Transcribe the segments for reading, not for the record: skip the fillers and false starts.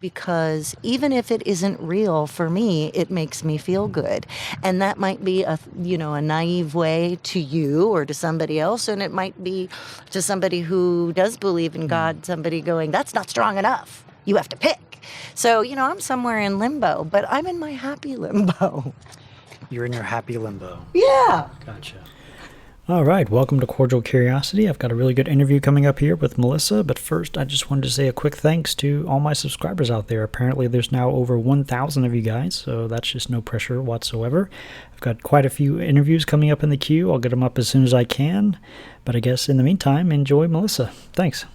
because even if it isn't real for me, it makes me feel good. And that might be a naive way to you or to somebody else, and it might be to somebody who does believe in God, somebody going, that's not strong enough. You have to pick. So, I'm somewhere in limbo, but I'm in my happy limbo. You're in your happy limbo. Yeah. Gotcha. All right, welcome to Cordial Curiosity. I've got a really good interview coming up here with Melissa, but first I just wanted to say a quick thanks to all my subscribers out there. Apparently there's now over 1,000 of you guys, so that's just no pressure whatsoever. I've got quite a few interviews coming up in the queue. I'll get them up as soon as I can, but I guess in the meantime, enjoy Melissa. Thanks.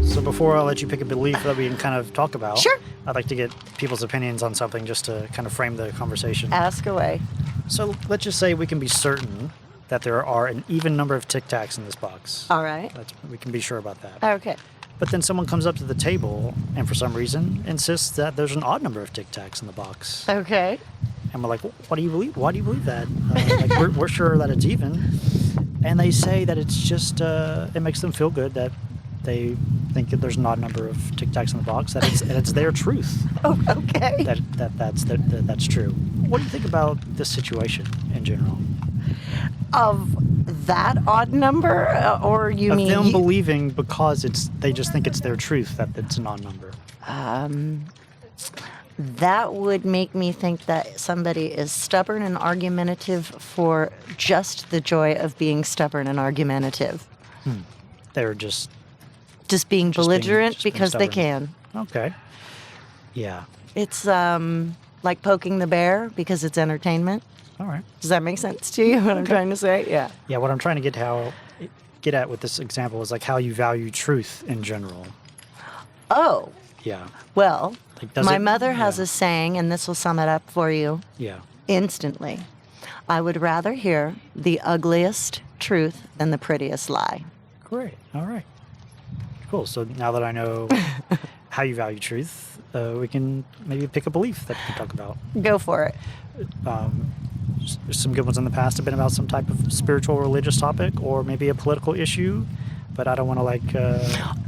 So before I let you pick a belief that we can kind of talk about, Sure. I'd like to get people's opinions on something just to kind of frame the conversation. Ask away. So let's just say we can be certain that there are an even number of Tic Tacs in this box. All right. We can be sure about that. Okay. But then someone comes up to the table and for some reason insists that there's an odd number of Tic Tacs in the box. Okay. And we're like, what do you believe? Why do you believe that? We're sure that it's even. And they say that it's just, it makes them feel good that they think that there's an odd number of Tic Tacs in the box, that it's their truth. Oh, okay. That's true. What do you think about this situation in general? Of that odd number, or you mean them believing because they just think it's their truth that it's an odd number? That would make me think that somebody is stubborn and argumentative for just the joy of being stubborn and argumentative. They're just being belligerent being because they stubborn. can. Okay. Yeah. It's like poking the bear because it's entertainment. All right. Does that make sense to you, what I'm trying to say? Yeah. Yeah, what I'm trying to get at with this example is like how you value truth in general. Oh. Yeah. Well, Like, my mother has a saying, and this will sum it up for you instantly. I would rather hear the ugliest truth than the prettiest lie. Great. All right. Cool. So now that I know how you value truth, we can maybe pick a belief that we can talk about. Go for it. Some good ones in the past have been about some type of spiritual religious topic or maybe a political issue, but I don't want to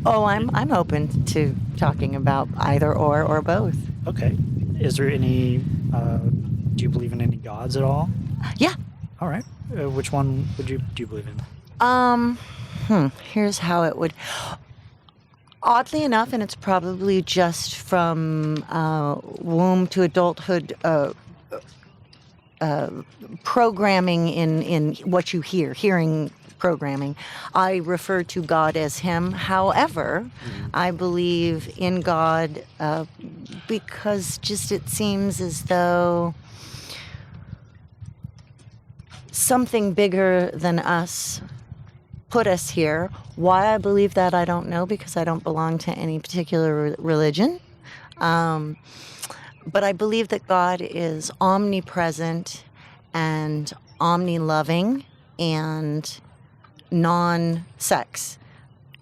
I'm open to talking about either or both. Okay. Is there any, do you believe in any gods at all? Yeah. All right. Which one do you believe in? Here's how it would. Oddly enough, and it's probably just from womb to adulthood programming in what you hearing programming, I refer to God as Him. However, I believe in God because just it seems as though something bigger than us put us here. Why I believe that, I don't know, because I don't belong to any particular religion. But I believe that God is omnipresent and omni-loving and non-sex.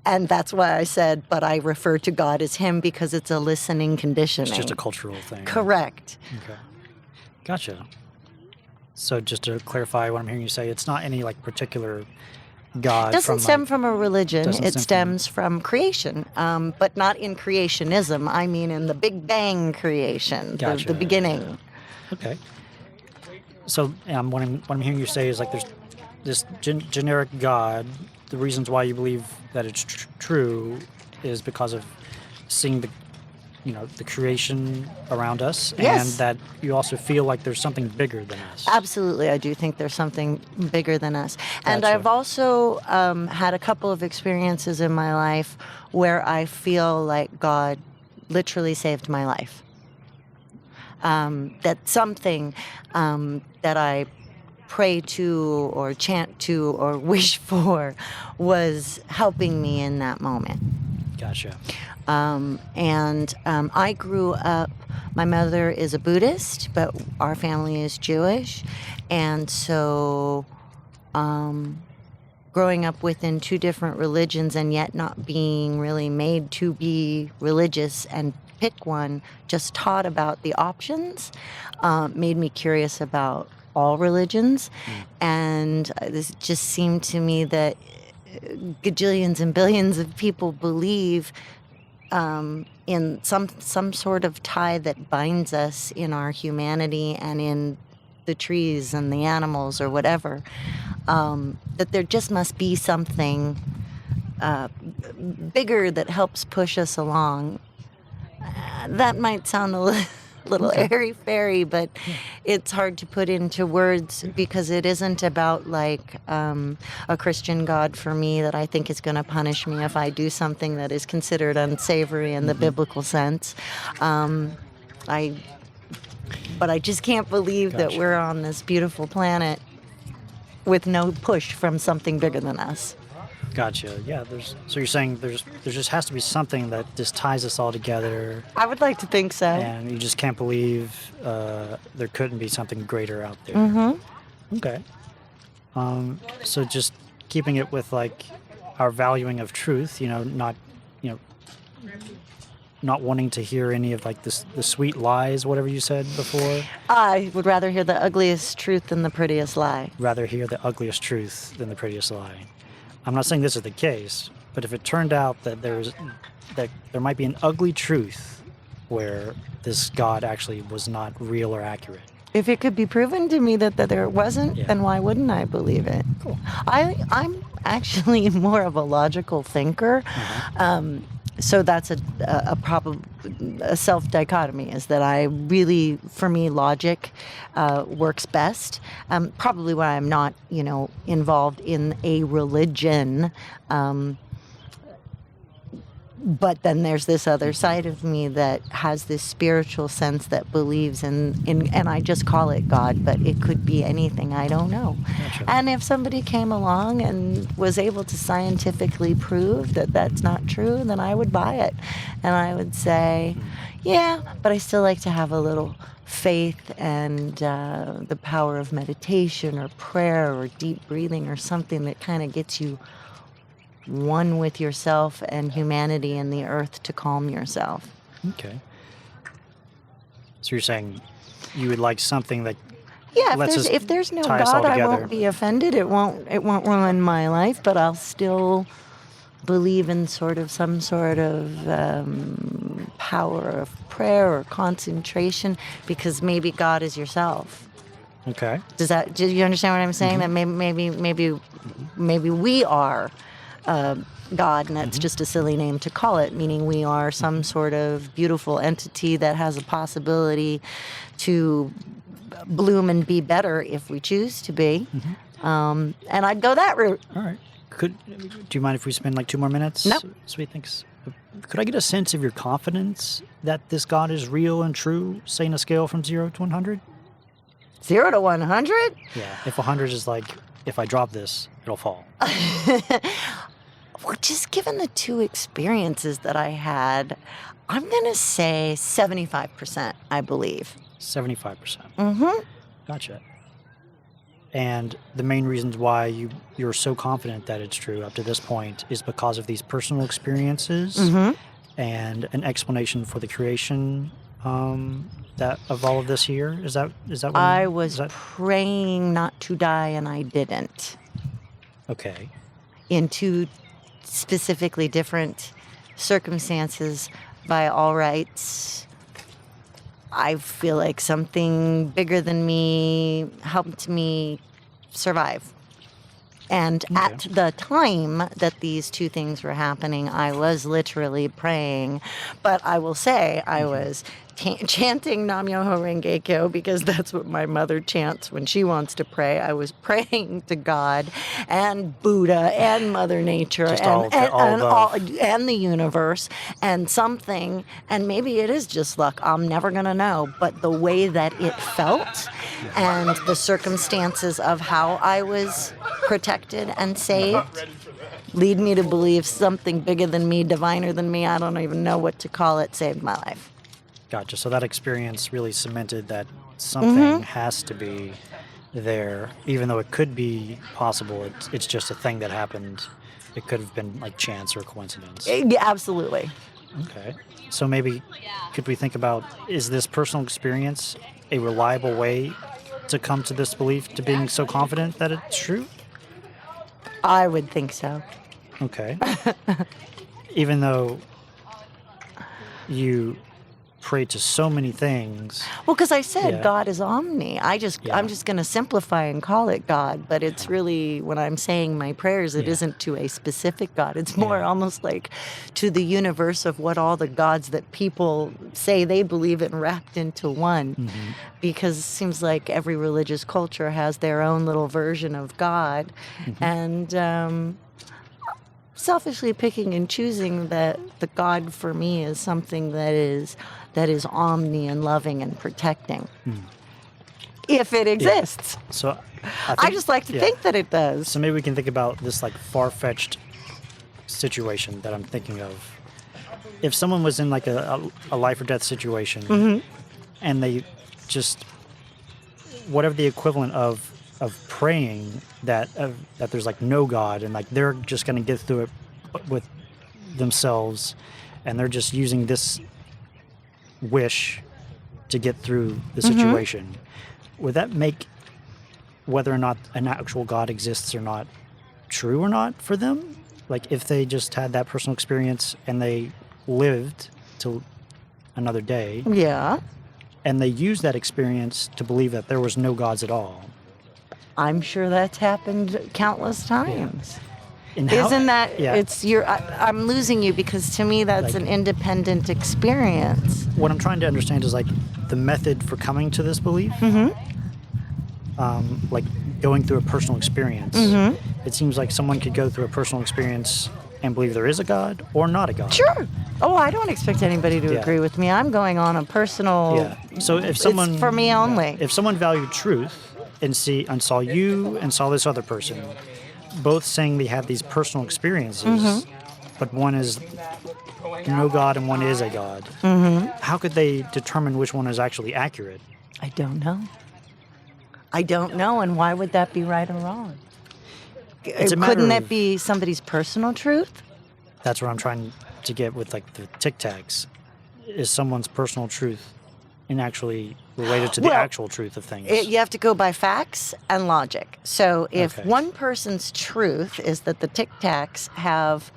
And that's why I said, but I refer to God as Him because it's a listening conditioning. It's just a cultural thing. Correct. Okay. Gotcha. So just to clarify what I'm hearing you say, it's not any like particular God. It doesn't stem from a religion. It stems from creation, but not in creationism. I mean in the Big Bang creation, Gotcha. the beginning. Okay. So what I'm hearing you say is like there's this generic God. The reasons why you believe that it's true is because of seeing the creation around us, Yes. and that you also feel like there's something bigger than us. Absolutely, I do think there's something bigger than us. And Gotcha. I've also had a couple of experiences in my life where I feel like God literally saved my life. That something that I pray to or chant to or wish for was helping me in that moment. Gotcha. I grew up, my mother is a Buddhist, but our family is Jewish. And so growing up within two different religions and yet not being really made to be religious and pick one, just taught about the options, made me curious about all religions. And this just seemed to me that gajillions and billions of people believe in some sort of tie that binds us in our humanity and in the trees and the animals or whatever, that there just must be something bigger that helps push us along. That might sound a little airy-fairy, but it's hard to put into words because it isn't about like a Christian God for me that I think is going to punish me if I do something that is considered unsavory in the biblical sense. But I just can't believe that we're on this beautiful planet with no push from something bigger than us. Gotcha. Yeah. So you're saying there just has to be something that just ties us all together, I would like to think so. and you just can't believe there couldn't be something greater out there. Mm-hmm. Okay. So just keeping it with like our valuing of truth, not wanting to hear any of like the sweet lies, whatever you said before. I would rather hear the ugliest truth than the prettiest lie. Rather hear the ugliest truth than the prettiest lie. I'm not saying this is the case, but if it turned out that there might be an ugly truth where this God actually was not real or accurate. If it could be proven to me that there wasn't, Yeah. then why wouldn't I believe it? Cool. I'm actually more of a logical thinker. So that's a self-dichotomy, is that I really, for me, logic works best. Probably why I'm not, involved in a religion. But then there's this other side of me that has this spiritual sense that believes in and I just call it God, but it could be anything, I don't know. Gotcha. And if somebody came along and was able to scientifically prove that that's not true, then I would buy it. And I would say, yeah, but I still like to have a little faith and the power of meditation or prayer or deep breathing or something that kind of gets you one with yourself and humanity and the earth to calm yourself. Okay. So you're saying you would like something that Yeah, lets us if there's no tie us all God, I together. won't be offended. It won't ruin my life, but I'll still believe in some sort of power of prayer or concentration, because maybe God is yourself. Okay. Do you understand what I'm saying? That maybe we are God, and that's just a silly name to call it, meaning we are some sort of beautiful entity that has a possibility to bloom and be better if we choose to be. And I'd go that route. All right. Do you mind if we spend like 2 more minutes? Nope. Sweet, thanks. Could I get a sense of your confidence that this God is real and true, say in a scale from 0 to 100? 0 to 100? Yeah. If 100 is like, if I drop this, it'll fall. Well, just given the two experiences that I had, I'm going to say 75%, I believe. 75%. Mm-hmm. Gotcha. And the main reasons why you're so confident that it's true up to this point is because of these personal experiences and an explanation for the creation that of all of this here. Is that what I was praying not to die, and I didn't. Okay. In two specifically different circumstances, by all rights, I feel like something bigger than me helped me survive. And at the time that these two things were happening, I was literally praying. But I will say I was chanting Nam Myoho Renge Kyo, because that's what my mother chants when she wants to pray. I was praying to God and Buddha and Mother Nature Just and the universe and something. And maybe it is just luck. I'm never going to know. But the way that it felt and the circumstances of how I was protected and saved lead me to believe something bigger than me, diviner than me, I don't even know what to call it, saved my life. Gotcha. So that experience really cemented that something has to be there, even though it could be possible. It's just a thing that happened. It could have been like chance or coincidence. Yeah, absolutely. Okay. So maybe could we think about, is this personal experience a reliable way to come to this belief, to being so confident that it's true? I would think so. Okay. Even though you pray to so many things. Well, because I said Yeah. God is omni. I'm just going to simplify and call it God, but it's really, when I'm saying my prayers, it Yeah. isn't to a specific God. It's more Yeah. almost like to the universe of what all the gods that people say they believe in wrapped into one. Mm-hmm. Because it seems like every religious culture has their own little version of God, Mm-hmm. and selfishly picking and choosing that the God for me is something that is omni and loving and protecting, if it exists. So I just like to think that it does. So maybe we can think about this like far-fetched situation that I'm thinking of. If someone was in like a life or death situation, and they just, whatever the equivalent of praying that there's like no God, and like they're just going to get through it with themselves, and they're just using this wish to get through the situation, would that make whether or not an actual God exists or not true or not for them? Like if they just had that personal experience and they lived till another day, Yeah. and they used that experience to believe that there was no gods at all. I'm sure that's happened countless times. And how- Isn't that, yeah. I'm losing you, because to me that's Like- an independent experience. What I'm trying to understand is like the method for coming to this belief. Like going through a personal experience. It seems like someone could go through a personal experience and believe there is a God or not a God. Sure. Oh, I don't expect anybody to Yeah. agree with me. I'm going on a personal. Yeah. So if someone, it's for me only. if someone valued truth and saw you and saw this other person, both saying they had these personal experiences, but one is no God and one is a God, how could they determine which one is actually accurate? I don't know. I don't know, and why would that be right or wrong? It's a matter Couldn't that of- be somebody's personal truth? That's what I'm trying to get with like the Tic Tacs. Is someone's personal truth and actually related to the Well, actual truth of things? You have to go by facts and logic. So if Okay. one person's truth is that the Tic Tacs have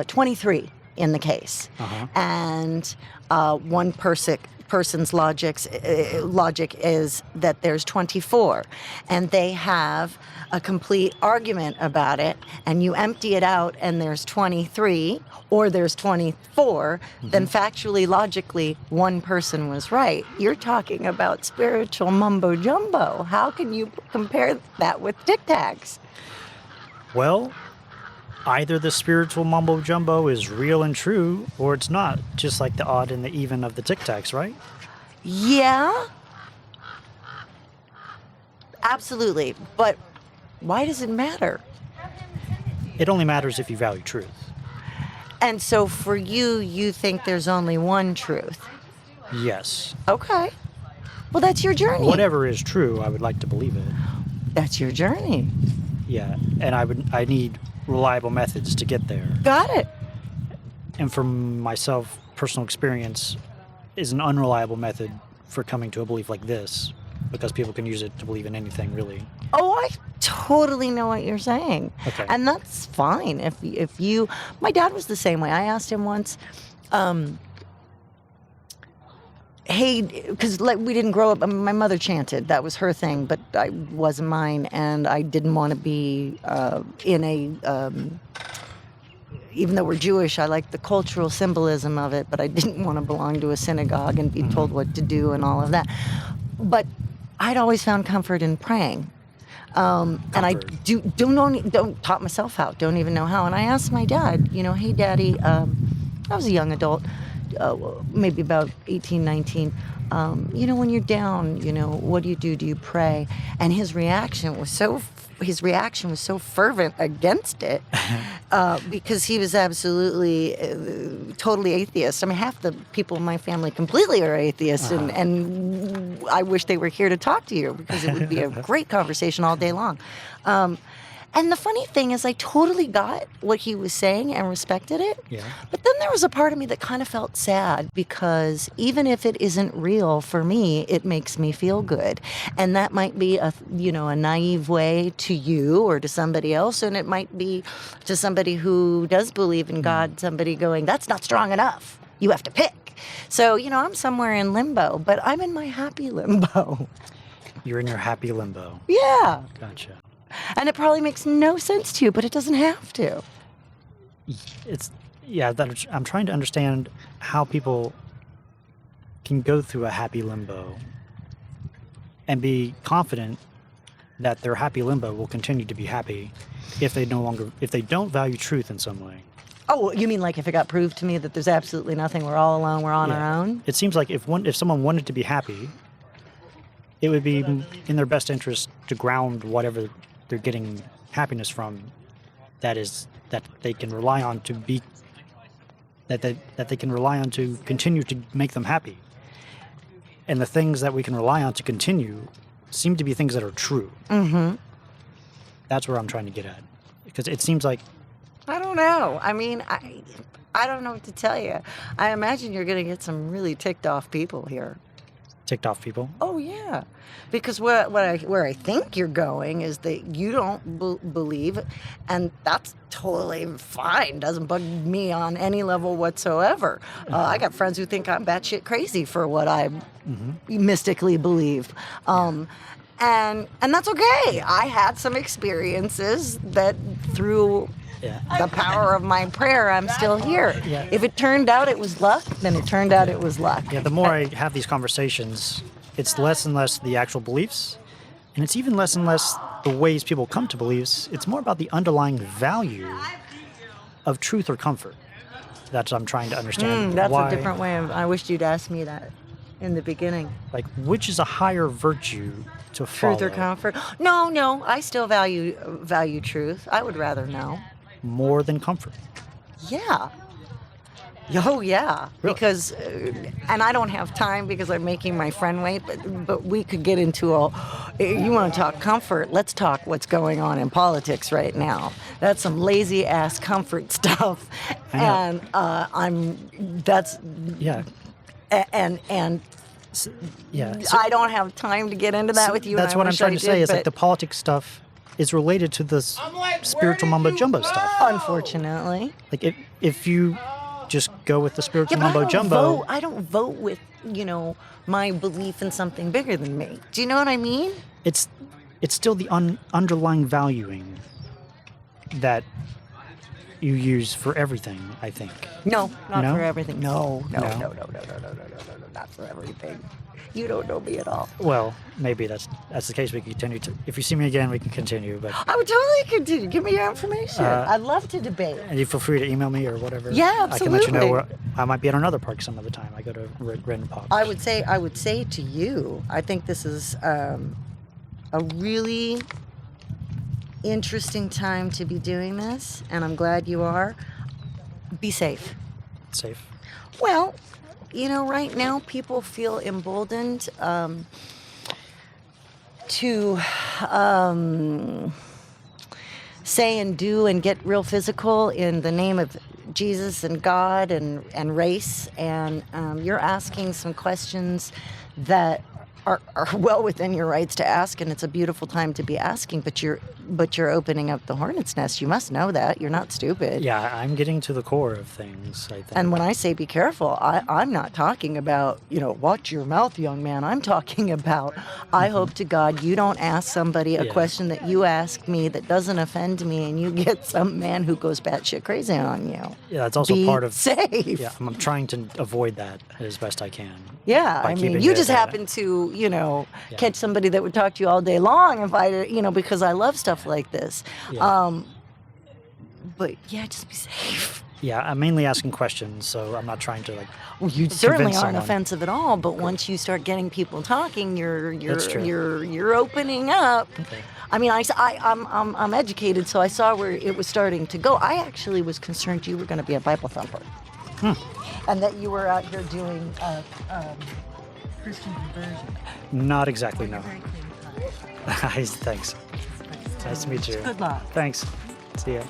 23 in the case, and one person's logic is that there's 24, and they have a complete argument about it, and you empty it out and there's 23 or there's 24, then factually, logically, one person was right. You're talking about spiritual mumbo jumbo. How can you compare that with Tic Tacs? Well, either the spiritual mumbo jumbo is real and true, or it's not, just like the odd and the even of the Tic Tacs, right? Yeah, absolutely. But why does it matter? It only matters if you value truth. And so for you, you think there's only one truth. Yes. Okay. Well, that's your journey. Whatever is true, I would like to believe it. That's your journey. Yeah, and I need reliable methods to get there. Got it. And for myself, personal experience is an unreliable method for coming to a belief like this, because people can use it to believe in anything, really. Oh, I totally know what you're saying. Okay. And that's fine. If you, my dad was the same way. I asked him once, hey, because like we didn't grow up. My mother chanted. That was her thing, but I wasn't mine, and I didn't want to be in a. Even though we're Jewish, I like the cultural symbolism of it, but I didn't want to belong to a synagogue and be told what to do and all of that. But I'd always found comfort in praying. And I don't taught myself how, don't even know how. And I asked my dad, hey, Daddy, I was a young adult, maybe about 18, 19. When you're down, what do? Do you pray? And his reaction was so fervent against it, because he was absolutely, totally atheist. I mean, half the people in my family completely are atheists, and I wish they were here to talk to you, because it would be a great conversation all day long. And the funny thing is, I totally got what he was saying and respected it. Yeah. But then there was a part of me that kind of felt sad, because even if it isn't real for me, it makes me feel good. And that might be a naive way to you or to somebody else. And it might be to somebody who does believe in God, somebody going, that's not strong enough. You have to pick. So, I'm somewhere in limbo, but I'm in my happy limbo. You're in your happy limbo. Yeah. Gotcha. And it probably makes no sense to you, but it doesn't have to. I'm trying to understand how people can go through a happy limbo and be confident that their happy limbo will continue to be happy if they don't value truth in some way. Oh, you mean like if it got proved to me that there's absolutely nothing, we're all alone, we're on our own? It seems like if someone wanted to be happy, it would be in their best interest to ground whatever they're getting happiness from that they can rely on to be that they can rely on to continue to make them happy. And the things that we can rely on to continue seem to be things that are true. Mm-hmm. That's where I'm trying to get at. Because it seems like... I don't know. I mean, I don't know what to tell you. I imagine you're going to get some really ticked off people here. Ticked off people? Oh, yeah. Because where I think you're going is that you don't believe, and that's totally fine. Doesn't bug me on any level whatsoever. I got friends who think I'm batshit crazy for what I mystically believe. And that's okay. I had some experiences that through the power of my prayer, I'm still here. Yeah. If it turned out it was luck, then it turned out it was luck. Yeah, the more I have these conversations, it's less and less the actual beliefs, and it's even less and less the ways people come to beliefs. It's more about the underlying value of truth or comfort. That's what I'm trying to understand. That's why, a different way of... I wished you'd asked me that in the beginning. Like, which is a higher virtue to follow? Truth or comfort? No. I still value truth. I would rather know. More than comfort? Yeah. Oh, yeah. Really? Because, and I don't have time because I'm making my friend wait, but we could get into you want to talk comfort, let's talk what's going on in politics right now. That's some lazy ass comfort stuff. And Yeah. And Yeah. I don't have time to get into that with you. That's what I'm trying to say. Is like the politics stuff is related to the spiritual mumbo jumbo stuff. Unfortunately. Like if you just go with the spiritual mumbo jumbo, I don't vote with my belief in something bigger than me. Do you know what I mean? it's still the underlying valuing that you use for everything, I think. No, not No? for everything. No, No. not for everything. You don't know me at all. Well, maybe that's the case. We can continue to. If you see me again, we can continue. But I would totally continue. Give me your information. I'd love to debate. and you feel free to email me or whatever. Yeah, I can let you know absolutely. where I might be at another park some other time. I go to random parks. I would say to you, I think this is a really interesting time to be doing this, and I'm glad you are. Be safe. Safe. Well, right now people feel emboldened to say and do and get real physical in the name of Jesus and God and race. And you're asking some questions that are well within your rights to ask, and it's a beautiful time to be asking, but you're opening up the hornet's nest. You must know that. You're not stupid. Yeah, I'm getting to the core of things, I think. And when I say be careful, I'm not talking about, watch your mouth, young man. I'm talking about, I hope to God you don't ask somebody a question that you ask me that doesn't offend me, and you get some man who goes batshit crazy on you. Yeah, that's also Be part of... safe. Yeah, I'm trying to avoid that as best I can. Yeah, by I mean, keeping you it, just happen to, catch somebody that would talk to you all day long if I, because I love stuff like this. Yeah. But yeah, just be safe. Yeah, I'm mainly asking questions, so I'm not trying to Well, you certainly convince aren't someone. offensive at all. But once you start getting people talking, That's true. you're opening up. Okay. I mean, I'm educated, so I saw where it was starting to go. I actually was concerned you were going to be a Bible thumper, and that you were out here doing Christian conversion. Not exactly, no. Very clear cut. Thanks. Nice to meet you. Good luck. Thanks. See ya.